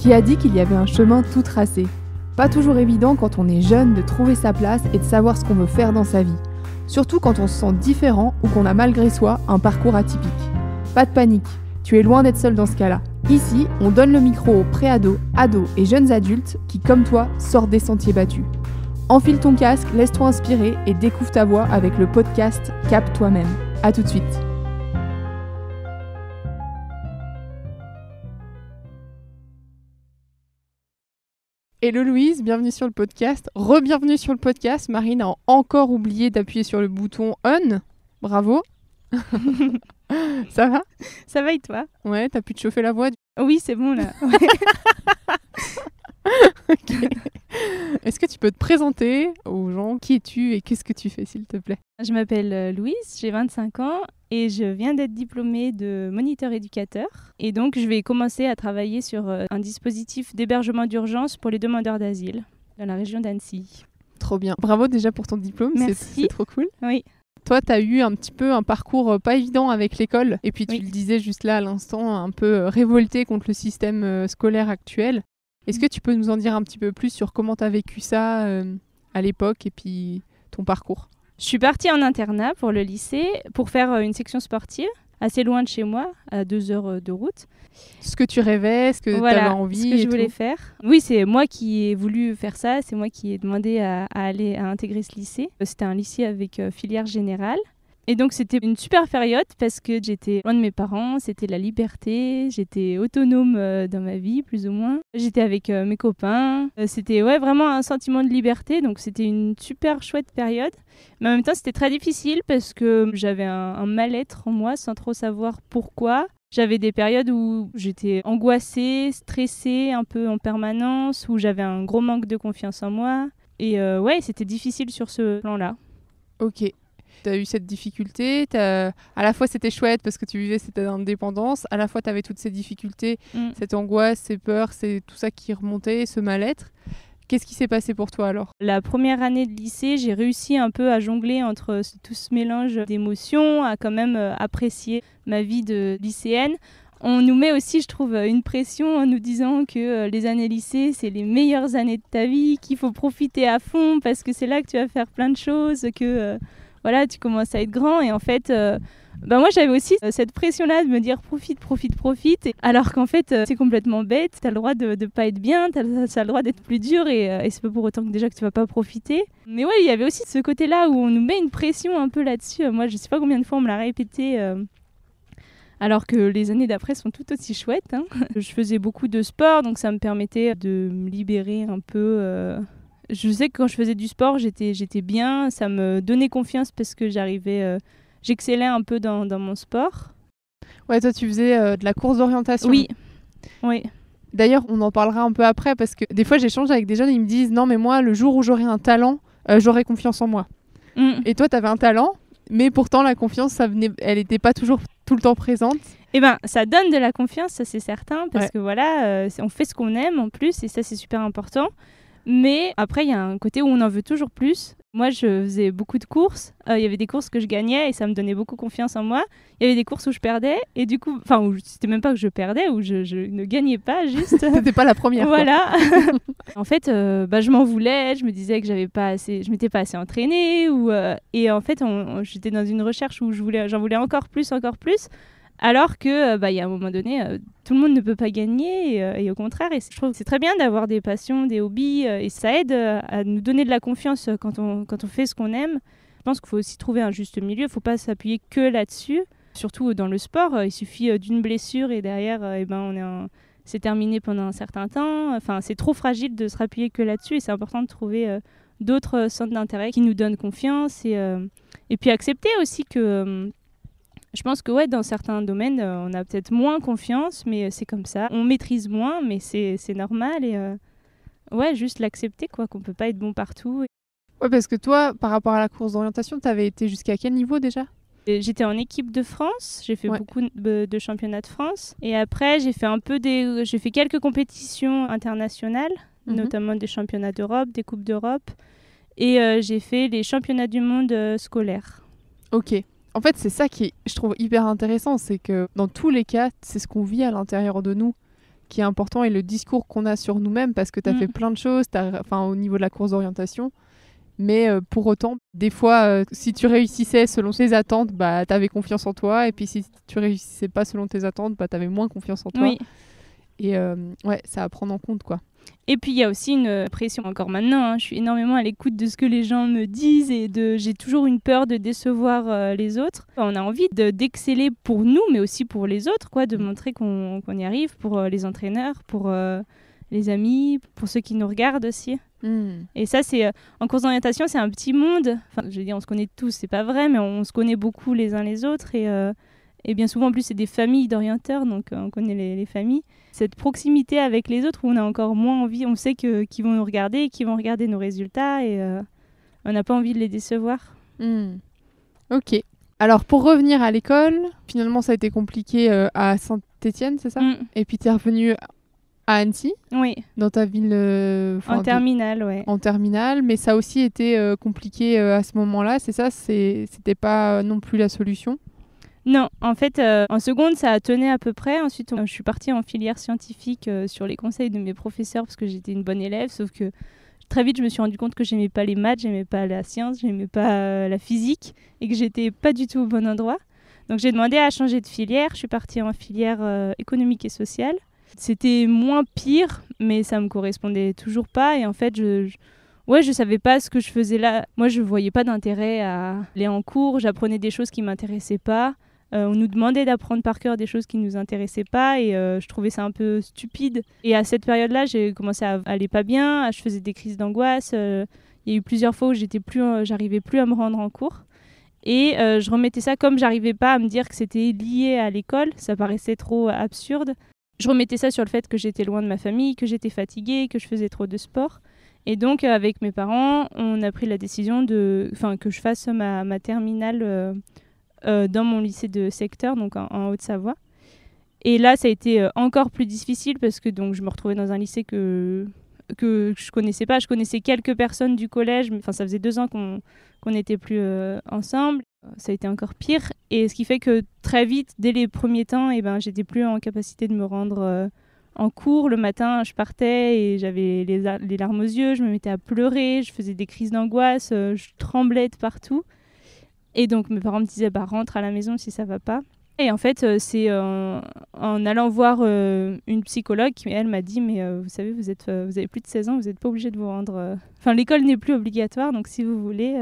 Qui a dit qu'il y avait un chemin tout tracé ? Pas toujours évident quand on est jeune de trouver sa place et de savoir ce qu'on veut faire dans sa vie. Surtout quand on se sent différent ou qu'on a malgré soi un parcours atypique. Pas de panique, tu es loin d'être seul dans ce cas-là. Ici, on donne le micro aux préados, ados et jeunes adultes qui, comme toi, sortent des sentiers battus. Enfile ton casque, laisse-toi inspirer et découvre ta voix avec le podcast Cap toi-même. À tout de suite. Hello Louise, bienvenue sur le podcast. Re-bienvenue sur le podcast. Marine a encore oublié d'appuyer sur le bouton on. Bravo. Ça va ? Ça va et toi ? Ouais, t'as pu te chauffer la voix ? Oui, c'est bon là. Ouais. Ok. Est-ce que tu peux te présenter aux gens ? Qui es-tu et qu'est-ce que tu fais, s'il te plaît ? Je m'appelle Louise, j'ai 25 ans et je viens d'être diplômée de moniteur éducateur. Et donc, je vais commencer à travailler sur un dispositif d'hébergement d'urgence pour les demandeurs d'asile dans la région d'Annecy. Trop bien. Bravo déjà pour ton diplôme, Merci. C'est trop cool. Oui. Toi, tu as eu un petit peu un parcours pas évident avec l'école. Et puis, tu Oui. le disais juste là à l'instant, un peu révolté contre le système scolaire actuel. Est-ce que tu peux nous en dire un petit peu plus sur comment tu as vécu ça à l'époque et puis ton parcours ? Je suis partie en internat pour le lycée pour faire une section sportive assez loin de chez moi, à 2 heures de route. Ce que tu rêvais, ce que tu avais envie ce que je voulais tout. faire. Oui, c'est moi qui ai voulu faire ça, c'est moi qui ai demandé à intégrer ce lycée. C'était un lycée avec filière générale. Et donc c'était une super période parce que j'étais loin de mes parents, c'était la liberté, j'étais autonome dans ma vie plus ou moins. J'étais avec mes copains, c'était vraiment un sentiment de liberté, donc c'était une super chouette période. Mais en même temps c'était très difficile parce que j'avais un mal-être en moi sans trop savoir pourquoi. J'avais des périodes où j'étais angoissée, stressée un peu en permanence, où j'avais un gros manque de confiance en moi. Et c'était difficile sur ce plan-là. Ok. Tu as eu cette difficulté, à la fois c'était chouette parce que tu vivais cette indépendance, à la fois tu avais toutes ces difficultés, cette angoisse, ces peurs, c'est tout ça qui remontait, ce mal-être. Qu'est-ce qui s'est passé pour toi alors ? La première année de lycée, j'ai réussi un peu à jongler entre tout ce mélange d'émotions, à quand même apprécier ma vie de lycéenne. On nous met aussi, je trouve, une pression en nous disant que les années lycée, c'est les meilleures années de ta vie, qu'il faut profiter à fond parce que c'est là que tu vas faire plein de choses, que tu commences à être grand. Et en fait, moi, j'avais aussi cette pression-là de me dire profite. Alors qu'en fait, c'est complètement bête. Tu as le droit de ne pas être bien, tu as le droit d'être plus dur et c'est pas pour autant que déjà que tu vas pas profiter. Mais ouais, il y avait aussi ce côté-là où on nous met une pression un peu là-dessus. Moi, je sais pas combien de fois on me l'a répété. Alors que les années d'après sont tout aussi chouettes. Je faisais beaucoup de sport, donc ça me permettait de me libérer un peu. Je sais que quand je faisais du sport, j'étais bien. Ça me donnait confiance parce que j'excellais un peu dans mon sport. Ouais, toi tu faisais de la course d'orientation. Oui. D'ailleurs, on en parlera un peu après parce que des fois j'échange avec des jeunes et ils me disent « Non mais moi, le jour où j'aurai un talent, j'aurai confiance en moi. » Et toi, tu avais un talent, mais pourtant la confiance, elle n'était pas toujours tout le temps présente. Eh ben, ça donne de la confiance, ça c'est certain, parce que on fait ce qu'on aime en plus, et ça c'est super important. Mais après, il y a un côté où on en veut toujours plus. Moi, je faisais beaucoup de courses. Il y avait des courses que je gagnais et ça me donnait beaucoup confiance en moi. Il y avait des courses où je perdais et du coup, c'était même pas que je perdais, où je ne gagnais pas, juste. T'étais pas la première. Voilà. En fait, je m'en voulais. Je me disais que je m'étais pas assez entraînée. Et en fait, j'étais dans une recherche où j'en voulais encore plus. Alors que, y a un moment donné, tout le monde ne peut pas gagner et au contraire, et je trouve que c'est très bien d'avoir des passions, des hobbies et ça aide à nous donner de la confiance quand on fait ce qu'on aime. Je pense qu'il faut aussi trouver un juste milieu, il ne faut pas s'appuyer que là-dessus. Surtout dans le sport, il suffit d'une blessure et derrière, c'est terminé pendant un certain temps. Enfin, c'est trop fragile de se rappuyer que là-dessus et c'est important de trouver d'autres centres d'intérêt qui nous donnent confiance et puis accepter aussi que... Je pense que dans certains domaines, on a peut-être moins confiance, mais c'est comme ça. On maîtrise moins, mais c'est normal. Et juste l'accepter, qu'on ne peut pas être bon partout. Ouais, parce que toi, par rapport à la course d'orientation, tu avais été jusqu'à quel niveau déjà ? J'étais en équipe de France, j'ai fait beaucoup de championnats de France. Et après, j'ai fait quelques compétitions internationales, notamment des championnats d'Europe, des coupes d'Europe. Et j'ai fait les championnats du monde scolaires. Ok. En fait, c'est ça qui, je trouve, hyper intéressant, c'est que dans tous les cas, c'est ce qu'on vit à l'intérieur de nous qui est important et le discours qu'on a sur nous-mêmes, parce que tu as fait plein de choses, au niveau de la course d'orientation. Mais pour autant, des fois, si tu réussissais selon tes attentes, bah, tu avais confiance en toi. Et puis si tu réussissais pas selon tes attentes, bah, tu avais moins confiance en toi. Oui. Et ça à prendre en compte, quoi. Et puis il y a aussi une pression encore maintenant. Hein. Je suis énormément à l'écoute de ce que les gens me disent et j'ai toujours une peur de décevoir les autres. On a envie d'exceller pour nous, mais aussi pour les autres, quoi, de montrer qu'on y arrive pour les entraîneurs, pour les amis, pour ceux qui nous regardent aussi. Et ça, c'est en course d'orientation, c'est un petit monde. Enfin, je veux dire, on se connaît tous, c'est pas vrai, mais on se connaît beaucoup les uns les autres. Et bien souvent, en plus, c'est des familles d'orienteurs, donc on connaît les familles. Cette proximité avec les autres où on a encore moins envie, on sait qu'ils vont nous regarder, qu'ils vont regarder nos résultats et on n'a pas envie de les décevoir. Ok. Alors, pour revenir à l'école, finalement, ça a été compliqué à Saint-Étienne, c'est ça? Et puis, tu es revenue à Annecy, oui. Dans ta ville... en terminale, ouais. En terminale, mais ça a aussi été compliqué à ce moment-là, c'est ça? C'était pas non plus la solution? Non, en fait, en seconde, ça a tenu à peu près. Ensuite, je suis partie en filière scientifique sur les conseils de mes professeurs parce que j'étais une bonne élève, sauf que très vite, je me suis rendu compte que j'aimais pas les maths, j'aimais pas la science, j'aimais pas la physique et que j'étais pas du tout au bon endroit. Donc, j'ai demandé à changer de filière. Je suis partie en filière économique et sociale. C'était moins pire, mais ça me correspondait toujours pas. Et en fait, je savais pas ce que je faisais là. Moi, je voyais pas d'intérêt à aller en cours. J'apprenais des choses qui m'intéressaient pas. On nous demandait d'apprendre par cœur des choses qui nous intéressaient pas et je trouvais ça un peu stupide. Et à cette période-là, j'ai commencé à aller pas bien. Je faisais des crises d'angoisse. Il y a eu plusieurs fois où j'arrivais plus à me rendre en cours. Et je remettais ça comme j'arrivais pas à me dire que c'était lié à l'école. Ça paraissait trop absurde. Je remettais ça sur le fait que j'étais loin de ma famille, que j'étais fatiguée, que je faisais trop de sport. Et donc, avec mes parents, on a pris la décision que je fasse ma terminale dans mon lycée de secteur, donc en Haute-Savoie. Et là, ça a été encore plus difficile parce que donc, je me retrouvais dans un lycée que je connaissais pas. Je connaissais quelques personnes du collège, mais ça faisait 2 ans qu'on n'était plus ensemble. Ça a été encore pire. Et ce qui fait que très vite, dès les premiers temps, j'étais plus en capacité de me rendre en cours. Le matin, je partais et j'avais les larmes aux yeux. Je me mettais à pleurer. Je faisais des crises d'angoisse. Je tremblais de partout. Et donc, mes parents me disaient, rentre à la maison si ça va pas. Et en fait, c'est en allant voir une psychologue qui, elle, m'a dit, mais vous savez, vous avez plus de 16 ans, vous n'êtes pas obligé de vous rendre... l'école n'est plus obligatoire, donc si vous voulez...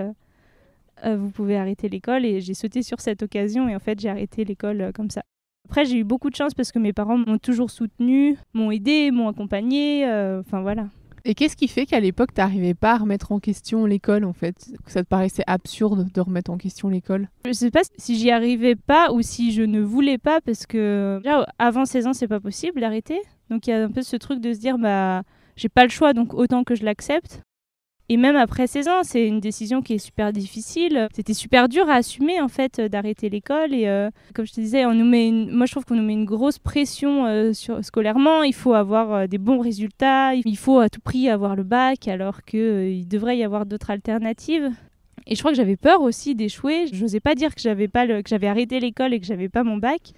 vous pouvez arrêter l'école et j'ai sauté sur cette occasion et en fait j'ai arrêté l'école comme ça. Après j'ai eu beaucoup de chance parce que mes parents m'ont toujours soutenue, m'ont aidée, m'ont accompagnée, voilà. Et qu'est-ce qui fait qu'à l'époque t'arrivais pas à remettre en question l'école en fait? Que ça te paraissait absurde de remettre en question l'école? Je sais pas si j'y arrivais pas ou si je ne voulais pas parce que déjà avant 16 ans c'est pas possible d'arrêter. Donc il y a un peu ce truc de se dire j'ai pas le choix donc autant que je l'accepte. Et même après 16 ans, c'est une décision qui est super difficile. C'était super dur à assumer, en fait, d'arrêter l'école. Et comme je te disais, moi, je trouve qu'on nous met une grosse pression scolairement. Il faut avoir des bons résultats. Il faut à tout prix avoir le bac, alors qu'il devrait y avoir d'autres alternatives. Et je crois que j'avais peur aussi d'échouer. Je n'osais pas dire que j'avais arrêté l'école et que j'avais pas mon bac.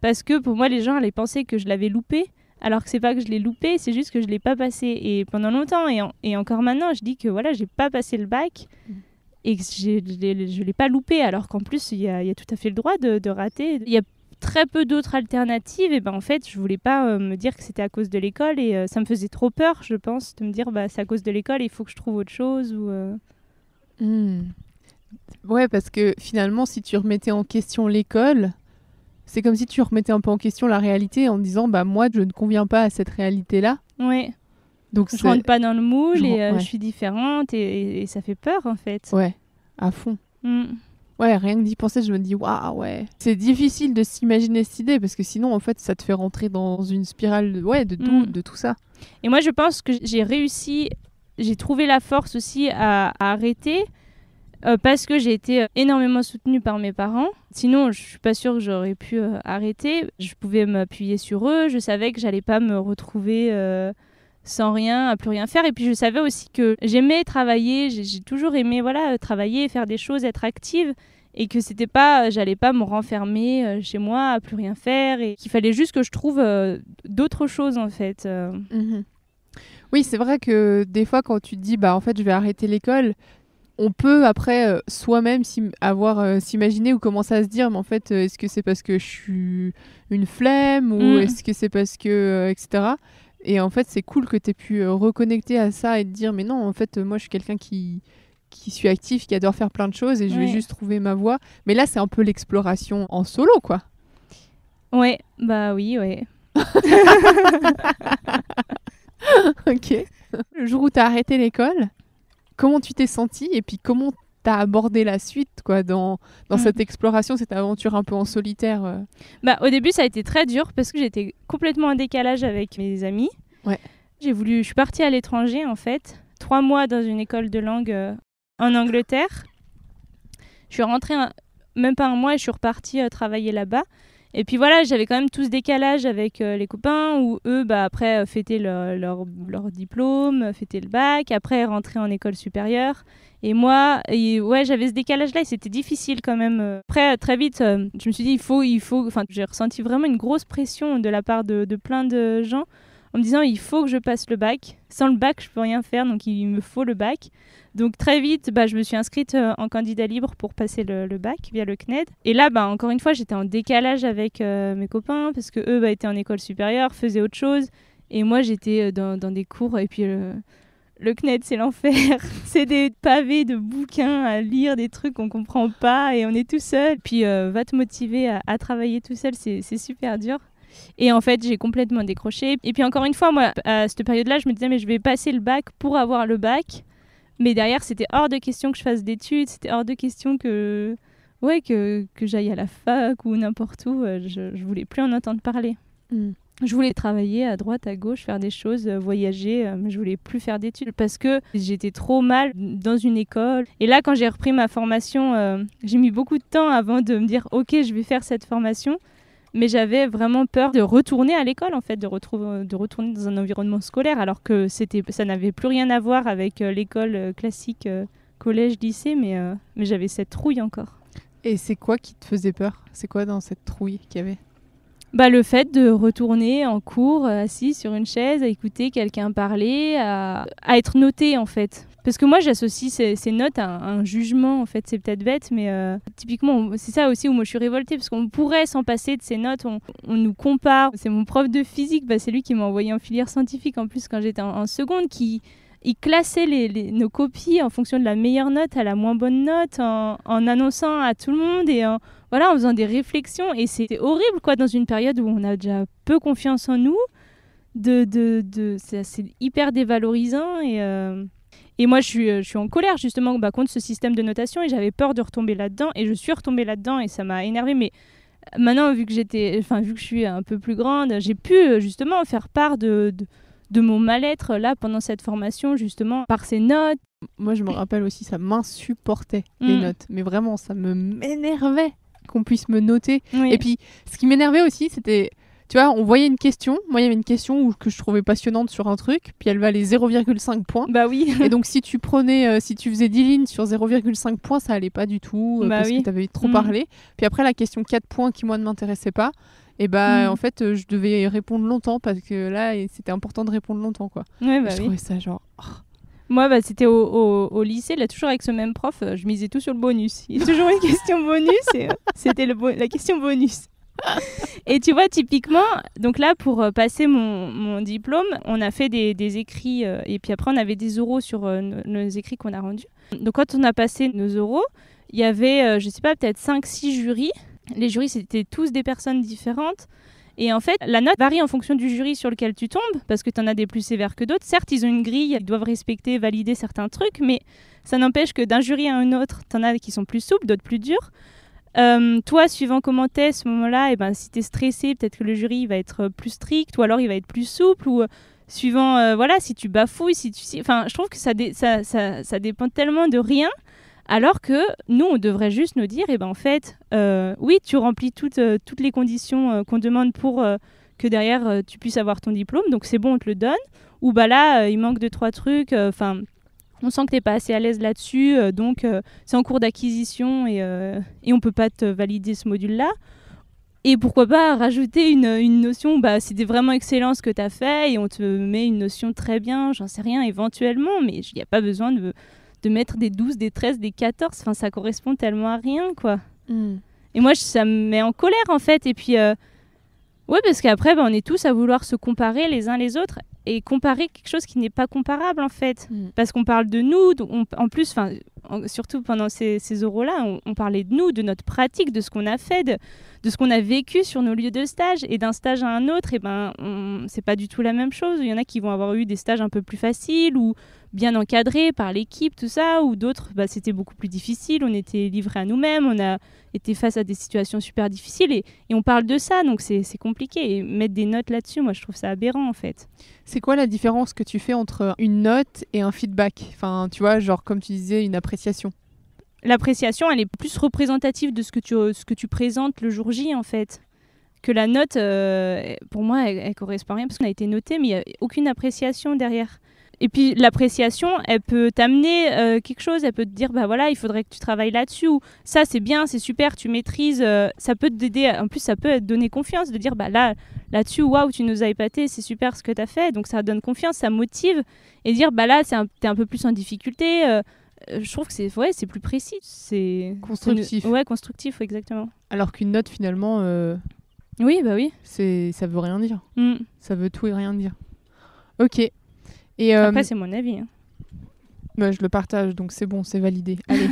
Parce que pour moi, les gens allaient penser que je l'avais loupé. Alors que c'est pas que je l'ai loupé, c'est juste que je l'ai pas passé. Et pendant longtemps, et encore maintenant, je dis que voilà, j'ai pas passé le bac et que je l'ai pas loupé. Alors qu'en plus, il y a tout à fait le droit de rater. Il y a très peu d'autres alternatives. Et en fait, je voulais pas me dire que c'était à cause de l'école. Et ça me faisait trop peur, je pense, de me dire c'est à cause de l'école, il faut que je trouve autre chose. Ouais, parce que finalement, si tu remettais en question l'école... C'est comme si tu remettais un peu en question la réalité en disant moi je ne conviens pas à cette réalité-là. Ouais. Donc je rentre pas dans le moule je suis différente et ça fait peur en fait. Ouais, à fond. Ouais, rien que d'y penser, je me dis waouh, ouais. C'est difficile de s'imaginer cette idée parce que sinon en fait ça te fait rentrer dans une spirale de tout ça. Et moi je pense que j'ai trouvé la force aussi à arrêter. Parce que j'ai été énormément soutenue par mes parents. Sinon, je suis pas sûre que j'aurais pu arrêter. Je pouvais m'appuyer sur eux. Je savais que j'allais pas me retrouver sans rien, à plus rien faire. Et puis, je savais aussi que j'aimais travailler. J'ai toujours aimé travailler, faire des choses, être active. et que j'allais pas me renfermer chez moi à plus rien faire et qu'il fallait juste que je trouve d'autres choses en fait. Oui, c'est vrai que des fois quand tu te dis en fait je vais arrêter l'école, on peut après soi-même s'imaginer ou commencer à se dire mais en fait est-ce que c'est parce que je suis une flemme ou est-ce que c'est parce que etc. Et en fait c'est cool que tu aies pu reconnecter à ça et te dire mais non en fait moi je suis quelqu'un qui suis actif, qui adore faire plein de choses et je vais juste trouver ma voie. Mais là c'est un peu l'exploration en solo quoi. Ouais, bah oui, ouais. Ok. Le jour où tu as arrêté l'école, comment tu t'es sentie et puis comment tu as abordé la suite quoi, dans cette exploration, cette aventure un peu en solitaire Au début, ça a été très dur parce que j'étais complètement en décalage avec mes amis. Ouais. Je suis partie à l'étranger en fait, 3 mois dans une école de langue en Angleterre. Je suis rentrée même pas un mois et je suis repartie travailler là-bas. Et puis voilà, j'avais quand même tout ce décalage avec les copains où eux, après, fêtaient leur diplôme, fêtaient le bac, après rentraient en école supérieure. Et moi, j'avais ce décalage-là et c'était difficile quand même. Après, très vite, je me suis dit, il faut. Enfin, j'ai ressenti vraiment une grosse pression de la part de plein de gens en me disant, il faut que je passe le bac. Sans le bac, je peux rien faire, donc il me faut le bac. Donc très vite, je me suis inscrite en candidat libre pour passer le bac via le CNED. Et là, encore une fois, j'étais en décalage avec mes copains parce que eux étaient en école supérieure, faisaient autre chose. Et moi, j'étais dans des cours. Et puis le CNED, c'est l'enfer. C'est des pavés de bouquins à lire, des trucs qu'on comprend pas et on est tout seul. Puis va te motiver à travailler tout seul, c'est super dur. Et en fait, j'ai complètement décroché. Et puis encore une fois, moi, à cette période-là, je me disais, mais je vais passer le bac pour avoir le bac. Mais derrière, c'était hors de question que je fasse d'études, c'était hors de question que j'aille à la fac ou n'importe où. Je voulais plus en entendre parler. Je voulais travailler à droite, à gauche, faire des choses, voyager, mais je voulais plus faire d'études parce que j'étais trop mal dans une école. Et là, quand j'ai repris ma formation, j'ai mis beaucoup de temps avant de me dire, ok, je vais faire cette formation. Mais j'avais vraiment peur de retourner à l'école, en fait, de retourner dans un environnement scolaire, alors que ça n'avait plus rien à voir avec l'école classique, collège, lycée, mais j'avais cette trouille encore. Et c'est quoi qui te faisait peur ? C'est quoi dans cette trouille qu'il y avait ? Le fait de retourner en cours, assis sur une chaise, à écouter quelqu'un parler, à être noté, en fait. Parce que moi, j'associe ces notes à un jugement, en fait. C'est peut-être bête, mais typiquement, c'est ça aussi où moi je suis révoltée, parce qu'on pourrait s'en passer de ces notes, on nous compare. C'est mon prof de physique, c'est lui qui m'a envoyé en filière scientifique, en plus, quand j'étais en seconde, il classait nos copies en fonction de la meilleure note à la moins bonne note, en annonçant à tout le monde et en faisant des réflexions. Et c'était horrible, quoi, dans une période où on a déjà peu confiance en nous. C'est hyper dévalorisant et moi, je suis en colère justement contre ce système de notation et j'avais peur de retomber là-dedans et je suis retombée là-dedans et ça m'a énervée. Mais maintenant, vu que je suis un peu plus grande, j'ai pu justement faire part de mon mal-être là pendant cette formation justement par ces notes. Moi, je me rappelle aussi, ça m'insupportait les notes, mais vraiment, ça m'énervait qu'on puisse me noter. Oui. Et puis, ce qui m'énervait aussi, c'était... Tu vois, on voyait une question. Moi, il y avait une question que je trouvais passionnante sur un truc, puis elle valait 0,5 points. Oui. Et donc, si tu faisais 10 lignes sur 0,5 points, ça allait pas du tout, parce que tu avais trop parlé. Puis après, la question 4 points qui, moi, ne m'intéressait pas, et en fait, je devais répondre longtemps, parce que là, c'était important de répondre longtemps, quoi. Ouais, je trouvais ça genre... Moi, c'était au lycée, là, toujours avec ce même prof, je misais tout sur le bonus. Il y a toujours une question bonus, et c'était la question bonus. Et tu vois, typiquement, donc là, pour passer mon diplôme, on a fait des écrits et puis après, on avait des oraux sur nos écrits qu'on a rendus. Donc, quand on a passé nos oraux, il y avait, je sais pas, peut-être 5-6 jurys. Les jurys, c'était tous des personnes différentes. Et en fait, la note varie en fonction du jury sur lequel tu tombes, parce que tu en as des plus sévères que d'autres. Certes, ils ont une grille, ils doivent respecter, valider certains trucs, mais ça n'empêche que d'un jury à un autre, tu en as qui sont plus souples, d'autres plus durs. Toi, suivant comment t'es à ce moment-là, si t'es stressé, peut-être que le jury va être plus strict, ou alors il va être plus souple, ou suivant, si tu bafouilles, je trouve que ça dépend tellement de rien, alors que nous, on devrait juste nous dire, en fait, oui, tu remplis toutes les conditions qu'on demande pour que derrière, tu puisses avoir ton diplôme, donc c'est bon, on te le donne, ou là, il manque 2-3 trucs, on sent que t'es pas assez à l'aise là-dessus, donc c'est en cours d'acquisition et on peut pas te valider ce module-là. Et pourquoi pas rajouter une notion, c'était vraiment excellent ce que tu as fait et on te met une notion très bien, j'en sais rien, éventuellement, mais il n'y a pas besoin de mettre des 12, des 13, des 14, enfin ça correspond tellement à rien, quoi. Et moi, ça me met en colère, en fait. Et puis, ouais, parce qu'après, on est tous à vouloir se comparer les uns les autres et comparer quelque chose qui n'est pas comparable, en fait. Parce qu'on parle de nous, en plus, surtout pendant ces oraux-là, on parlait de nous, de notre pratique, de ce qu'on a fait, de ce qu'on a vécu sur nos lieux de stage. Et d'un stage à un autre, c'est pas du tout la même chose. Il y en a qui vont avoir eu des stages un peu plus faciles ou bien encadrés par l'équipe, tout ça, ou d'autres, c'était beaucoup plus difficile. On était livrés à nous-mêmes, on a été face à des situations super difficiles et on parle de ça, donc c'est compliqué. Et mettre des notes là-dessus, moi, je trouve ça aberrant, en fait. C'est quoi la différence que tu fais entre une note et un feedback ? Enfin, tu vois, genre, comme tu disais, une appréciation. L'appréciation, elle est plus représentative de ce que tu présentes le jour J, en fait. Que la note, pour moi, elle correspond à rien parce qu'on a été noté, mais il n'y a aucune appréciation derrière. Et puis l'appréciation, elle peut t'amener quelque chose, elle peut te dire, voilà, il faudrait que tu travailles là-dessus, ou ça c'est bien, c'est super, tu maîtrises, ça peut t'aider, en plus ça peut te donner confiance, de dire, là-dessus, waouh, tu nous as épaté, c'est super ce que tu as fait, donc ça donne confiance, ça motive, et dire, là, t'es un peu plus en difficulté, je trouve que c'est plus précis. C'est constructif. Ouais, constructif, exactement. Alors qu'une note, finalement, oui. Ça veut rien dire. Ça veut tout et rien dire. Ok. Et après, c'est mon avis. Je le partage, donc c'est bon, c'est validé. Allez.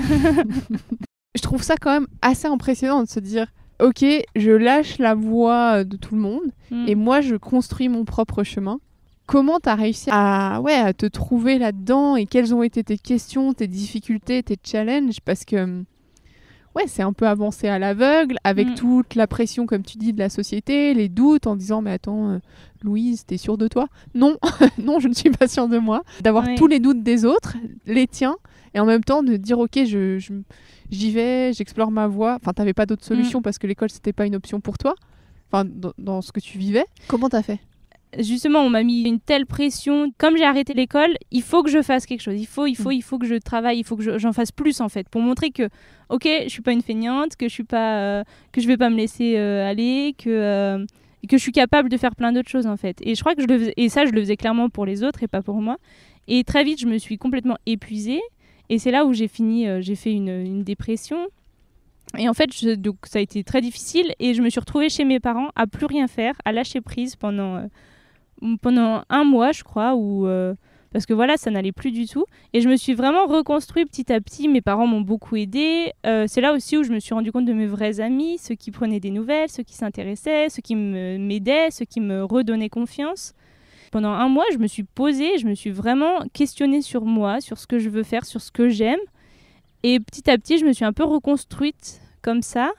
Je trouve ça quand même assez impressionnant de se dire, ok, je lâche la voix de tout le monde et moi, je construis mon propre chemin. Comment tu as réussi à te trouver là-dedans et quelles ont été tes questions, tes difficultés, tes challenges ? Parce que c'est un peu avancé à l'aveugle, avec toute la pression, comme tu dis, de la société, les doutes en disant « Mais attends, Louise, t'es sûre de toi ?» Non, non, je ne suis pas sûre de moi. D'avoir tous les doutes des autres, les tiens, et en même temps de dire « Ok, j'y vais, j'explore ma voie. » Enfin, t'avais pas d'autre solution parce que l'école, c'était pas une option pour toi, dans ce que tu vivais. Comment t'as fait ? Justement, on m'a mis une telle pression. Comme j'ai arrêté l'école, il faut que je fasse quelque chose. Il faut que je travaille, il faut que j'en fasse plus, en fait, pour montrer que, ok, je suis pas une feignante, que je vais pas me laisser aller, que je suis capable de faire plein d'autres choses, en fait. Et je crois que je le faisais clairement pour les autres et pas pour moi. Et très vite, je me suis complètement épuisée. Et c'est là où j'ai fait une dépression. Et en fait, donc, ça a été très difficile. Et je me suis retrouvée chez mes parents à plus rien faire, à lâcher prise pendant 1 mois, je crois, parce que voilà, ça n'allait plus du tout. Et je me suis vraiment reconstruite petit à petit. Mes parents m'ont beaucoup aidée. C'est là aussi où je me suis rendu compte de mes vrais amis, ceux qui prenaient des nouvelles, ceux qui s'intéressaient, ceux qui m'aidaient, ceux qui me redonnaient confiance. Pendant 1 mois, je me suis posée, je me suis vraiment questionnée sur moi, sur ce que je veux faire, sur ce que j'aime. Et petit à petit, je me suis un peu reconstruite comme ça.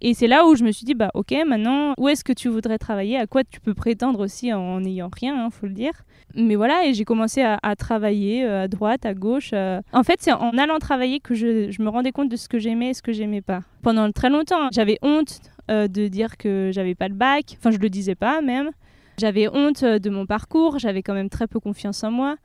Et c'est là où je me suis dit, ok, maintenant, où est-ce que tu voudrais travailler ? À quoi tu peux prétendre aussi en n'ayant rien, faut le dire. Mais voilà, et j'ai commencé à travailler à droite, à gauche. En fait, c'est en allant travailler que je me rendais compte de ce que j'aimais et ce que j'aimais pas. Pendant très longtemps, j'avais honte de dire que j'avais pas le bac. Enfin, je le disais pas même. J'avais honte de mon parcours, j'avais quand même très peu confiance en moi.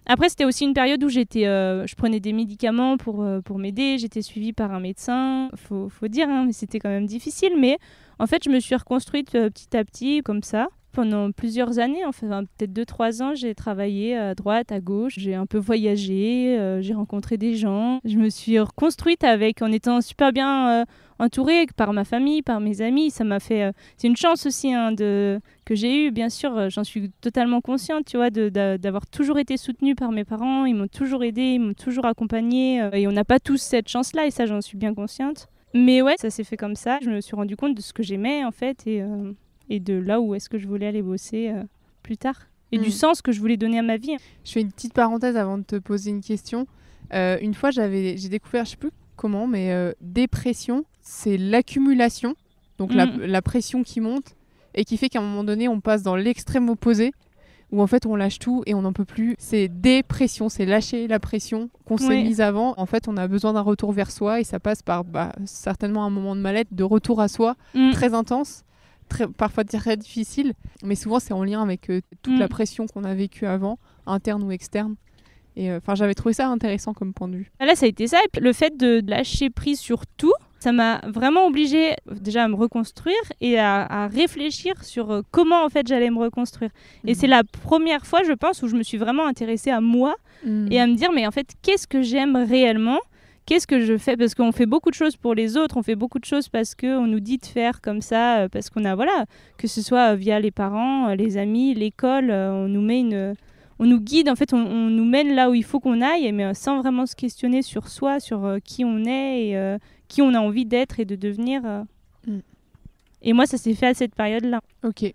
Après, c'était aussi une période où je prenais des médicaments pour m'aider. J'étais suivie par un médecin. Faut dire, mais c'était quand même difficile. Mais en fait, je me suis reconstruite petit à petit comme ça. Pendant plusieurs années, peut-être 2-3 ans, j'ai travaillé à droite, à gauche. J'ai un peu voyagé, j'ai rencontré des gens. Je me suis reconstruite en étant super bien entourée par ma famille, par mes amis. Ça m'a fait... c'est une chance aussi que j'ai eue, bien sûr. J'en suis totalement consciente, tu vois, d'avoir toujours été soutenue par mes parents. Ils m'ont toujours aidée, ils m'ont toujours accompagnée. Et on n'a pas tous cette chance-là, et ça, j'en suis bien consciente. Mais ouais, ça s'est fait comme ça. Je me suis rendu compte de ce que j'aimais, en fait, et de là où est-ce que je voulais aller bosser plus tard. Et du sens que je voulais donner à ma vie. Je fais une petite parenthèse avant de te poser une question. Une fois, j'ai découvert, je sais plus comment, mais dépression, c'est l'accumulation, donc la pression qui monte et qui fait qu'à un moment donné, on passe dans l'extrême opposé où en fait, on lâche tout et on n'en peut plus. C'est dépression, c'est lâcher la pression qu'on s'est mise avant. En fait, on a besoin d'un retour vers soi et ça passe par certainement un moment de mal-être, de retour à soi très intense. Parfois très difficile, mais souvent c'est en lien avec toute la pression qu'on a vécue avant, interne ou externe. Et j'avais trouvé ça intéressant comme point de vue. Là, ça a été ça. Et puis, le fait de lâcher prise sur tout, ça m'a vraiment obligée déjà à me reconstruire et à réfléchir sur comment en fait j'allais me reconstruire. Et c'est la première fois, je pense, où je me suis vraiment intéressée à moi et à me dire, mais en fait, qu'est-ce que j'aime réellement ? Qu'est-ce que je fais ? Parce qu'on fait beaucoup de choses pour les autres, on fait beaucoup de choses parce qu'on nous dit de faire comme ça, parce qu'on a, voilà, que ce soit via les parents, les amis, l'école, on nous met on nous guide, en fait, on nous mène là où il faut qu'on aille, mais sans vraiment se questionner sur soi, sur qui on est et qui on a envie d'être et de devenir. Et moi, ça s'est fait à cette période-là. Ok.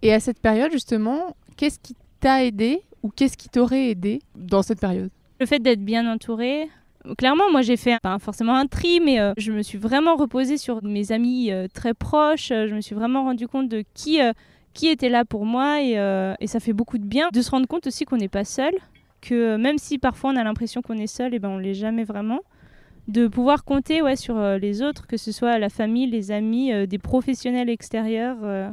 Et à cette période, justement, qu'est-ce qui t'a aidé ou qu'est-ce qui t'aurait aidé dans cette période ? Le fait d'être bien entourée. Clairement, moi, j'ai fait pas forcément un tri, mais je me suis vraiment reposée sur mes amis très proches. Je me suis vraiment rendu compte de qui était là pour moi et ça fait beaucoup de bien de se rendre compte aussi qu'on n'est pas seul, que même si parfois on a l'impression qu'on est seul, et ben on l'est jamais vraiment. De pouvoir compter sur les autres, que ce soit la famille, les amis, des professionnels extérieurs.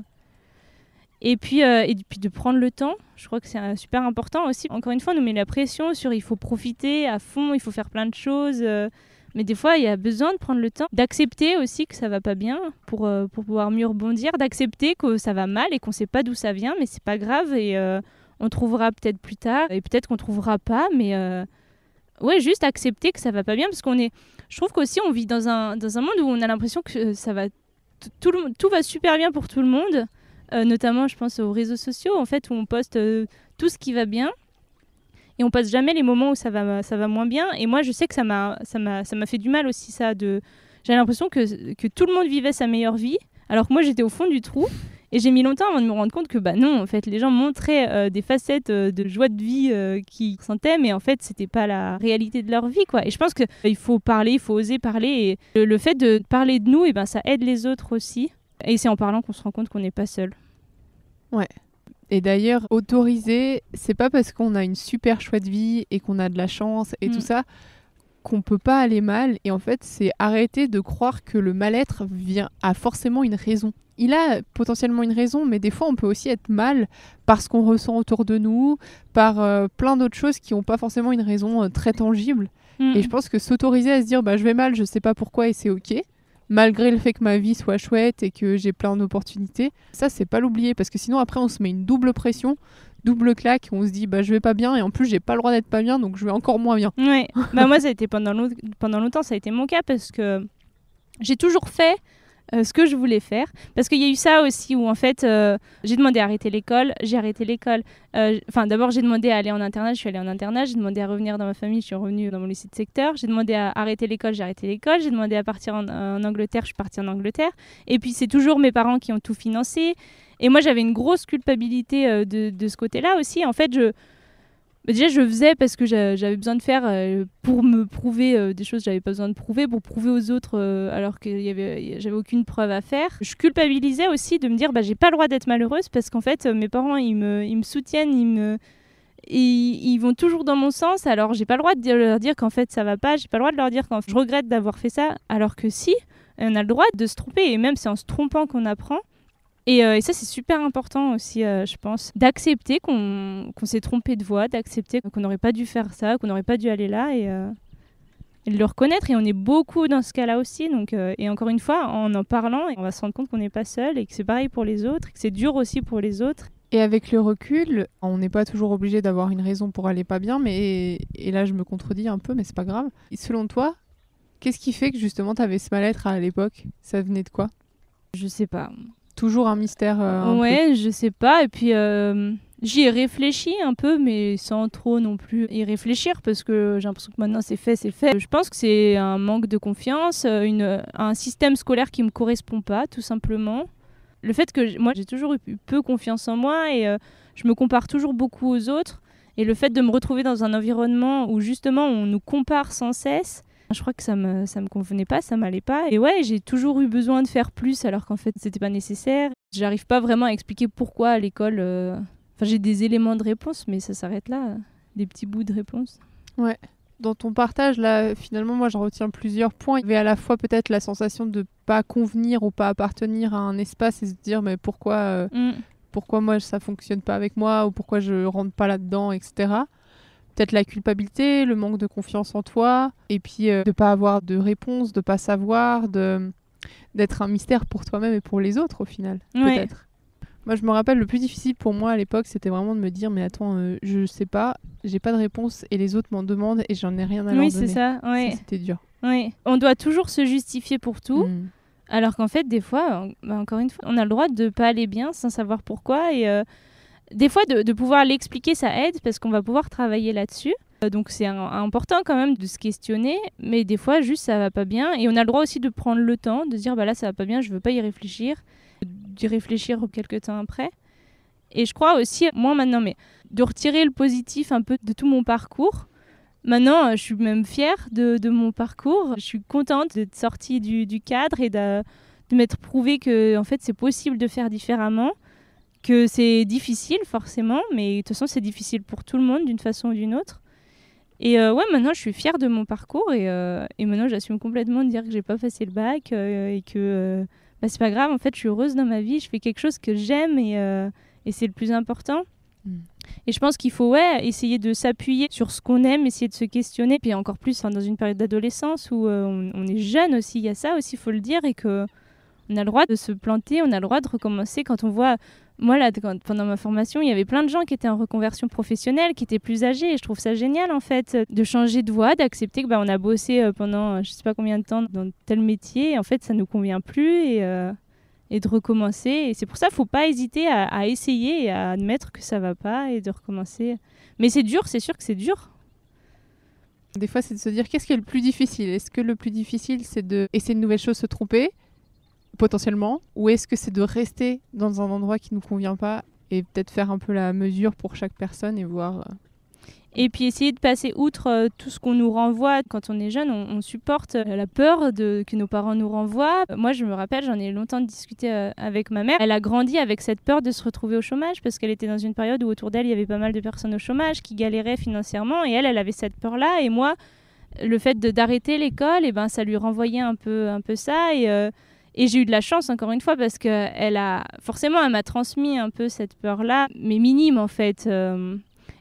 Et puis de prendre le temps, je crois que c'est super important aussi. Encore une fois, on nous met la pression sur il faut profiter à fond, il faut faire plein de choses. Mais des fois, il y a besoin de prendre le temps, d'accepter aussi que ça va pas bien pour pouvoir mieux rebondir, d'accepter que ça va mal et qu'on sait pas d'où ça vient, mais c'est pas grave et on trouvera peut-être plus tard et peut-être qu'on trouvera pas, mais juste accepter que ça va pas bien parce je trouve qu'aussi on vit dans un monde où on a l'impression que ça va tout va super bien pour tout le monde. Notamment je pense aux réseaux sociaux en fait où on poste tout ce qui va bien et on passe jamais les moments où ça va moins bien et moi je sais que ça m'a fait du mal aussi ça j'ai l'impression que tout le monde vivait sa meilleure vie alors que moi j'étais au fond du trou et j'ai mis longtemps avant de me rendre compte que non en fait les gens montraient des facettes de joie de vie qu'ils ressentaient mais en fait c'était pas la réalité de leur vie quoi et je pense que il faut parler, il faut oser parler et le fait de parler de nous ça aide les autres aussi et c'est en parlant qu'on se rend compte qu'on n'est pas seul. Ouais. Et d'ailleurs, autoriser, c'est pas parce qu'on a une super chouette vie et qu'on a de la chance et tout ça qu'on peut pas aller mal. Et en fait, c'est arrêter de croire que le mal-être a forcément une raison. Il a potentiellement une raison, mais des fois, on peut aussi être mal parce qu'on ressent autour de nous, par plein d'autres choses qui n'ont pas forcément une raison très tangible. Et je pense que s'autoriser à se dire je vais mal, je sais pas pourquoi et c'est ok. Malgré le fait que ma vie soit chouette et que j'ai plein d'opportunités, ça c'est pas l'oublier parce que sinon après on se met une double pression, double claque, on se dit je vais pas bien et en plus j'ai pas le droit d'être pas bien donc je vais encore moins bien. Ouais. Moi ça a été pendant longtemps ça a été mon cas parce que j'ai toujours fait ce que je voulais faire parce qu'il y a eu ça aussi où en fait j'ai demandé à arrêter l'école, j'ai arrêté l'école. D'abord j'ai demandé à aller en internat, je suis allée en internat, j'ai demandé à revenir dans ma famille, je suis revenue dans mon lycée de secteur, j'ai demandé à arrêter l'école, j'ai arrêté l'école, j'ai demandé à partir en Angleterre, je suis partie en Angleterre et puis c'est toujours mes parents qui ont tout financé et moi j'avais une grosse culpabilité de ce côté-là aussi. En fait déjà, je faisais parce que j'avais besoin de faire pour me prouver des choses que j'avais pas besoin de prouver, pour prouver aux autres alors que j'avais aucune preuve à faire. Je culpabilisais aussi de me dire j'ai pas le droit d'être malheureuse parce qu'en fait mes parents ils me soutiennent, ils vont toujours dans mon sens alors j'ai pas le droit de leur dire qu'en fait ça va pas, j'ai pas le droit de leur dire je regrette d'avoir fait ça alors que si, on a le droit de se tromper et même c'est en se trompant qu'on apprend. Et ça, c'est super important aussi, je pense, d'accepter qu'on s'est trompé de voie, d'accepter qu'on n'aurait pas dû faire ça, qu'on n'aurait pas dû aller là et de le reconnaître. Et on est beaucoup dans ce cas-là aussi. Donc, et encore une fois, en parlant, on va se rendre compte qu'on n'est pas seul et que c'est pareil pour les autres, et que c'est dur aussi pour les autres. Et avec le recul, on n'est pas toujours obligé d'avoir une raison pour aller pas bien, mais et là, je me contredis un peu, mais c'est pas grave. Et selon toi, qu'est-ce qui fait que justement, tu avais ce mal-être à l'époque ? Ça venait de quoi ? Je sais pas. Toujours un mystère. Je sais pas. Et puis j'y ai réfléchi un peu, mais sans trop non plus y réfléchir parce que j'ai l'impression que maintenant c'est fait. Je pense que c'est un manque de confiance, un système scolaire qui me correspond pas, tout simplement. Le fait que moi j'ai toujours eu peu confiance en moi et je me compare toujours beaucoup aux autres. Et le fait de me retrouver dans un environnement où justement on nous compare sans cesse. Je crois que ça me convenait pas, ça m'allait pas. Et ouais, j'ai toujours eu besoin de faire plus alors qu'en fait, c'était pas nécessaire. J'arrive pas vraiment à expliquer pourquoi à l'école... j'ai des éléments de réponse, mais ça s'arrête là. Des petits bouts de réponse. Ouais. Dans ton partage, là, finalement, moi, j'en retiens plusieurs points. Il y avait à la fois peut-être la sensation de pas convenir ou pas appartenir à un espace et se dire, mais pourquoi moi, ça fonctionne pas avec moi ou pourquoi je rentre pas là-dedans, etc. peut-être la culpabilité, le manque de confiance en toi, et puis de pas avoir de réponse, de pas savoir, d'être un mystère pour toi-même et pour les autres au final, peut-être. Moi, je me rappelle, le plus difficile pour moi à l'époque, c'était vraiment de me dire, mais attends, je sais pas, j'ai pas de réponse et les autres m'en demandent et j'en ai rien à leur donner. Oui, c'est ça. Ouais. Ça, c'était dur. Oui. On doit toujours se justifier pour tout, alors qu'en fait, des fois, encore une fois, on a le droit de pas aller bien sans savoir pourquoi. Et des fois, de pouvoir l'expliquer, ça aide parce qu'on va pouvoir travailler là-dessus. Donc c'est important quand même de se questionner, mais des fois, juste, ça va pas bien. Et on a le droit aussi de prendre le temps, de se dire, bah là, ça va pas bien, je veux pas y réfléchir. D'y réfléchir quelques temps après. Et je crois aussi, moi maintenant, mais de retirer le positif un peu de tout mon parcours. Maintenant, je suis même fière de mon parcours. Je suis contente d'être sortie du cadre et de m'être prouvé que en fait, c'est possible de faire différemment, que c'est difficile forcément, mais de toute façon, c'est difficile pour tout le monde d'une façon ou d'une autre. Et ouais, maintenant, je suis fière de mon parcours et maintenant, j'assume complètement de dire que j'ai pas passé le bac et que bah, c'est pas grave. En fait, je suis heureuse dans ma vie, je fais quelque chose que j'aime et c'est le plus important. Et je pense qu'il faut essayer de s'appuyer sur ce qu'on aime, essayer de se questionner. Puis encore plus dans une période d'adolescence où on est jeune aussi, il y a ça aussi, il faut le dire, et qu'on a le droit de se planter, on a le droit de recommencer. Quand on voit, moi là, pendant ma formation, il y avait plein de gens qui étaient en reconversion professionnelle, qui étaient plus âgés, et je trouve ça génial en fait, de changer de voie, d'accepter que on a bossé pendant je sais pas combien de temps dans tel métier, et en fait ça nous convient plus, et de recommencer. Et c'est pour ça qu'il ne faut pas hésiter à essayer et à admettre que ça ne va pas et de recommencer. Mais c'est dur, c'est sûr que c'est dur. Des fois, c'est de se dire qu'est-ce qui est le plus difficile ? Est-ce que le plus difficile, c'est d'essayer de nouvelles choses, se tromper, potentiellement ? Ou est-ce que c'est de rester dans un endroit qui ne nous convient pas et peut-être faire un peu la mesure pour chaque personne et voir... Et puis essayer de passer outre tout ce qu'on nous renvoie. Quand on est jeune, on supporte la peur que nos parents nous renvoient. Moi, je me rappelle, j'en ai longtemps discuté avec ma mère. Elle a grandi avec cette peur de se retrouver au chômage parce qu'elle était dans une période où autour d'elle, il y avait pas mal de personnes au chômage qui galéraient financièrement. Et elle avait cette peur-là. Et moi, le fait d'arrêter l'école, ça lui renvoyait un peu ça. Et j'ai eu de la chance, encore une fois, parce qu'elle m'a transmis un peu cette peur-là, mais minime en fait.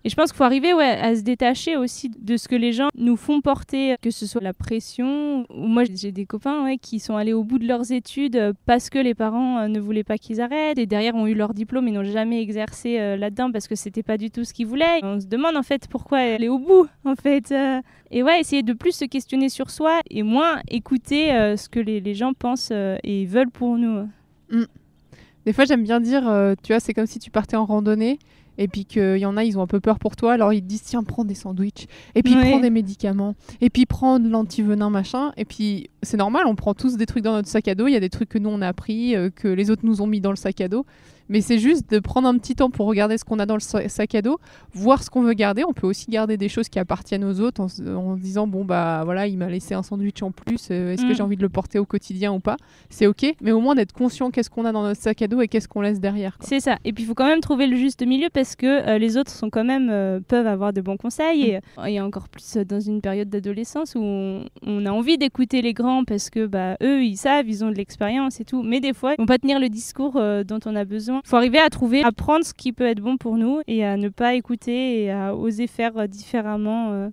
Et je pense qu'il faut arriver à se détacher aussi de ce que les gens nous font porter, que ce soit la pression. Moi, j'ai des copains qui sont allés au bout de leurs études parce que les parents ne voulaient pas qu'ils arrêtent. Et derrière, ont eu leur diplôme et n'ont jamais exercé là-dedans parce que c'était pas du tout ce qu'ils voulaient. On se demande en fait pourquoi aller au bout, en fait. Et essayer de plus se questionner sur soi et moins écouter ce que les gens pensent et veulent pour nous. Des fois, j'aime bien dire, tu vois, c'est comme si tu partais en randonnée. Et puis qu'il y en a, ils ont un peu peur pour toi, alors ils te disent tiens, prends des sandwichs, et puis prends des médicaments, et puis prends de l'antivenin, machin. Et puis c'est normal, on prend tous des trucs dans notre sac à dos, il y a des trucs que nous on a appris, que les autres nous ont mis dans le sac à dos. Mais c'est juste de prendre un petit temps pour regarder ce qu'on a dans le sac à dos, voir ce qu'on veut garder. On peut aussi garder des choses qui appartiennent aux autres en disant bon bah voilà, il m'a laissé un sandwich en plus, est-ce que j'ai envie de le porter au quotidien ou pas ? C'est ok, mais au moins d'être conscient qu'est-ce qu'on a dans notre sac à dos et qu'est-ce qu'on laisse derrière, quoi. C'est ça, et puis il faut quand même trouver le juste milieu parce que les autres sont quand même peuvent avoir de bons conseils et encore plus dans une période d'adolescence où on a envie d'écouter les grands parce que eux ils savent, ils ont de l'expérience et tout, mais des fois ils vont pas tenir le discours dont on a besoin. Il faut arriver à prendre ce qui peut être bon pour nous et à ne pas écouter et à oser faire différemment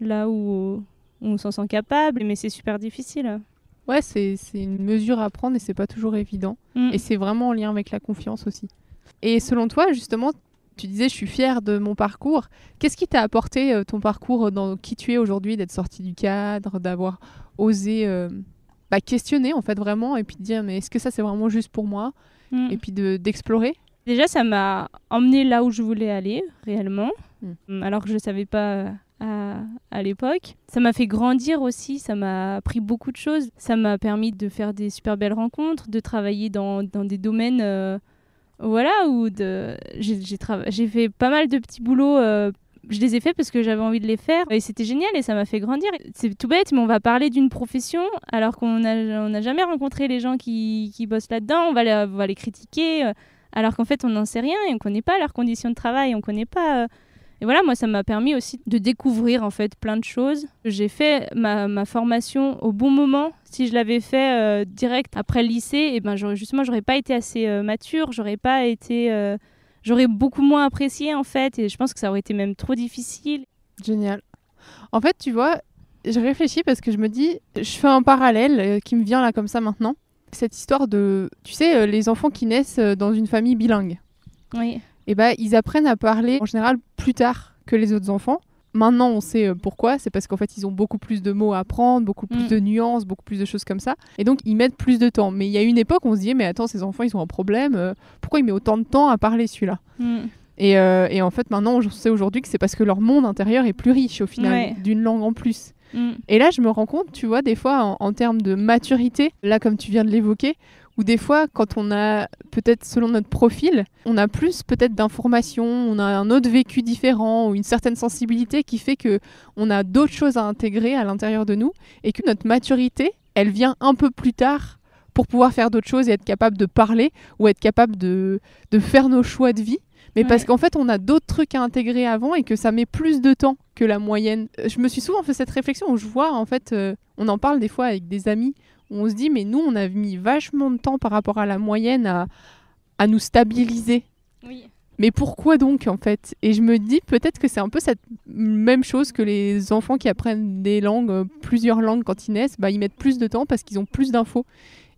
là où on s'en sent capable, mais c'est super difficile. Ouais, c'est une mesure à prendre et c'est pas toujours évident. Et c'est vraiment en lien avec la confiance aussi. Et selon toi, justement, tu disais je suis fière de mon parcours. Qu'est-ce qui t'a apporté ton parcours dans qui tu es aujourd'hui, d'être sortie du cadre, d'avoir osé questionner en fait vraiment et puis de dire mais est-ce que ça c'est vraiment juste pour moi ? Et puis d'explorer. Déjà, ça m'a emmenée là où je voulais aller, réellement, alors que je ne savais pas à l'époque. Ça m'a fait grandir aussi, ça m'a appris beaucoup de choses. Ça m'a permis de faire des super belles rencontres, de travailler dans des domaines où j'ai fait pas mal de petits boulots. Je les ai faits parce que j'avais envie de les faire et c'était génial et ça m'a fait grandir. C'est tout bête, mais on va parler d'une profession alors qu'on n'a jamais rencontré les gens qui bossent là-dedans. On va les critiquer alors qu'en fait on n'en sait rien et on ne connaît pas leurs conditions de travail, on connaît pas... Et voilà, moi ça m'a permis aussi de découvrir en fait plein de choses. J'ai fait ma formation au bon moment. Si je l'avais fait direct après le lycée, j'aurais pas été assez mature, j'aurais beaucoup moins apprécié en fait et je pense que ça aurait été même trop difficile. Génial. En fait, tu vois, je réfléchis parce que je me dis, je fais un parallèle qui me vient là comme ça maintenant. Cette histoire de, tu sais, les enfants qui naissent dans une famille bilingue. Oui. Et bah, ils apprennent à parler en général plus tard que les autres enfants. Maintenant, on sait pourquoi. C'est parce qu'en fait, ils ont beaucoup plus de mots à apprendre, beaucoup plus de nuances, beaucoup plus de choses comme ça. Et donc, ils mettent plus de temps. Mais il y a une époque où on se disait, mais attends, ces enfants, ils ont un problème. Pourquoi il met autant de temps à parler celui-là ? Et en fait, maintenant, on sait aujourd'hui que c'est parce que leur monde intérieur est plus riche, au final, d'une langue en plus. Et là, je me rends compte, tu vois, des fois, en termes de maturité, là, comme tu viens de l'évoquer, ou des fois, quand on a, peut-être selon notre profil, on a plus peut-être d'informations, on a un autre vécu différent, ou une certaine sensibilité qui fait qu'on a d'autres choses à intégrer à l'intérieur de nous, et que notre maturité, elle vient un peu plus tard pour pouvoir faire d'autres choses et être capable de parler, ou être capable de faire nos choix de vie. Mais parce qu'en fait, on a d'autres trucs à intégrer avant et que ça met plus de temps que la moyenne. Je me suis souvent fait cette réflexion où je vois, en fait, on en parle des fois avec des amis, où on se dit, mais nous, on a mis vachement de temps par rapport à la moyenne à nous stabiliser. Oui. Mais pourquoi donc, en fait ? Et je me dis peut-être que c'est un peu cette même chose que les enfants qui apprennent des langues, plusieurs langues quand ils naissent, bah, ils mettent plus de temps parce qu'ils ont plus d'infos.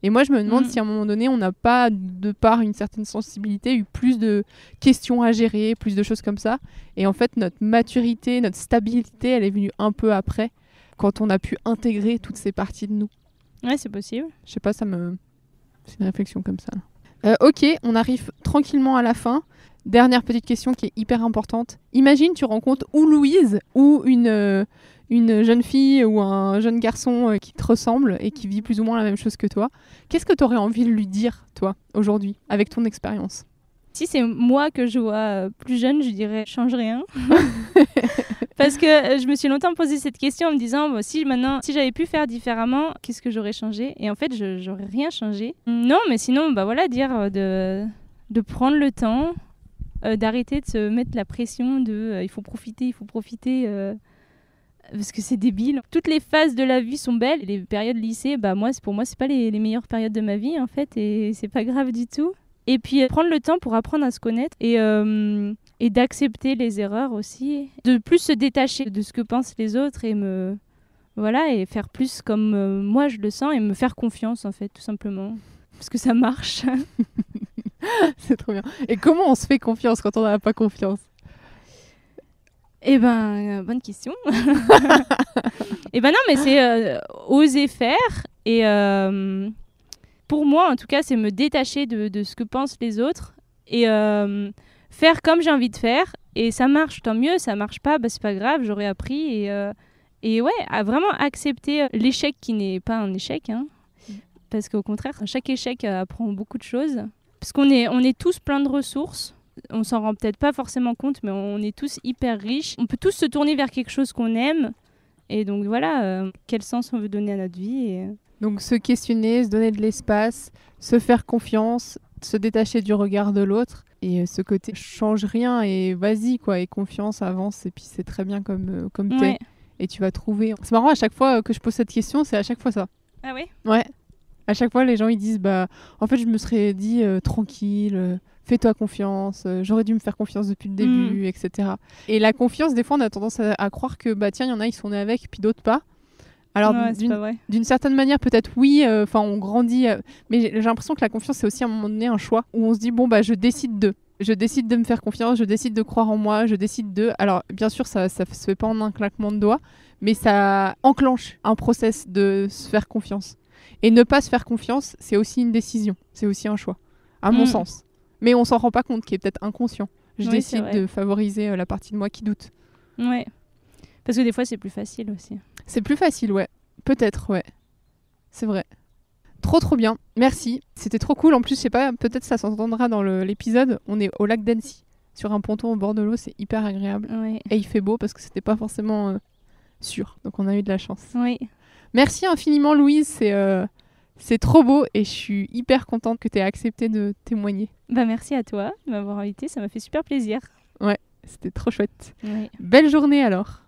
Et moi, je me demande si à un moment donné, on n'a pas, de par une certaine sensibilité, eu plus de questions à gérer, plus de choses comme ça. Et en fait, notre maturité, notre stabilité, elle est venue un peu après, quand on a pu intégrer toutes ces parties de nous. Ouais, c'est possible. Je sais pas, c'est une réflexion comme ça. Ok, on arrive tranquillement à la fin. Dernière petite question qui est hyper importante. Imagine, tu rencontres ou Louise ou une jeune fille ou un jeune garçon qui te ressemble et qui vit plus ou moins la même chose que toi. Qu'est-ce que tu aurais envie de lui dire, toi, aujourd'hui, avec ton expérience ? Si c'est moi que je vois plus jeune, je dirais « change rien ». Parce que je me suis longtemps posé cette question en me disant bon, si j'avais pu faire différemment, qu'est-ce que j'aurais changé ? Et en fait, j'aurais rien changé. Non, mais sinon, bah voilà, dire de prendre le temps, d'arrêter de se mettre la pression de il faut profiter, parce que c'est débile. Toutes les phases de la vie sont belles. Les périodes lycée, bah pour moi, c'est pas les meilleures périodes de ma vie en fait, et c'est pas grave du tout. Et puis prendre le temps pour apprendre à se connaître et d'accepter les erreurs aussi, de plus se détacher de ce que pensent les autres et faire plus comme moi je le sens et me faire confiance en fait, tout simplement, parce que ça marche. C'est trop bien. Et comment on se fait confiance quand on n'a pas confiance ? Eh ben, bonne question. Eh ben non, mais c'est oser faire et pour moi, en tout cas, c'est me détacher de ce que pensent les autres et faire comme j'ai envie de faire. Et ça marche, tant mieux. Ça marche pas, bah, c'est pas grave, j'aurais appris. Et ouais, à vraiment accepter l'échec qui n'est pas un échec. Hein, parce qu'au contraire, chaque échec apprend beaucoup de choses. Parce qu'on est tous plein de ressources. On s'en rend peut-être pas forcément compte, mais on est tous hyper riches. On peut tous se tourner vers quelque chose qu'on aime. Et donc voilà, quel sens on veut donner à notre vie. Donc se questionner, se donner de l'espace, se faire confiance, se détacher du regard de l'autre. Et ce côté change rien et vas-y quoi, et confiance, avance. Et puis c'est très bien comme t'es. Et tu vas trouver. C'est marrant, à chaque fois que je pose cette question, c'est à chaque fois ça. Ah oui ? Ouais. À chaque fois, les gens ils disent en fait, je me serais dit tranquille, fais-toi confiance, j'aurais dû me faire confiance depuis le début, etc. Et la confiance, des fois, on a tendance à croire que tiens, il y en a, ils sont nés avec, puis d'autres pas. Alors, d'une certaine manière, peut-être oui, on grandit, mais j'ai l'impression que la confiance, c'est aussi à un moment donné un choix où on se dit je décide de me faire confiance, je décide de croire en moi, je décide de. Alors, bien sûr, ça se fait pas en un claquement de doigts, mais ça enclenche un process de se faire confiance. Et ne pas se faire confiance, c'est aussi une décision, c'est aussi un choix, à mon sens. Mais on s'en rend pas compte, qui est peut-être inconscient. Je décide de favoriser la partie de moi qui doute. Ouais. Parce que des fois, c'est plus facile aussi. C'est plus facile, ouais. Peut-être, ouais. C'est vrai. Trop bien. Merci. C'était trop cool. En plus, je sais pas, peut-être ça s'entendra dans l'épisode. On est au lac d'Annecy, sur un ponton au bord de l'eau. C'est hyper agréable. Ouais. Et il fait beau parce que c'était pas forcément sûr. Donc, on a eu de la chance. Oui. Merci infiniment, Louise. C'est trop beau et je suis hyper contente que tu aies accepté de témoigner. Merci à toi de m'avoir invitée. Ça m'a fait super plaisir. Ouais, c'était trop chouette. Ouais. Belle journée alors.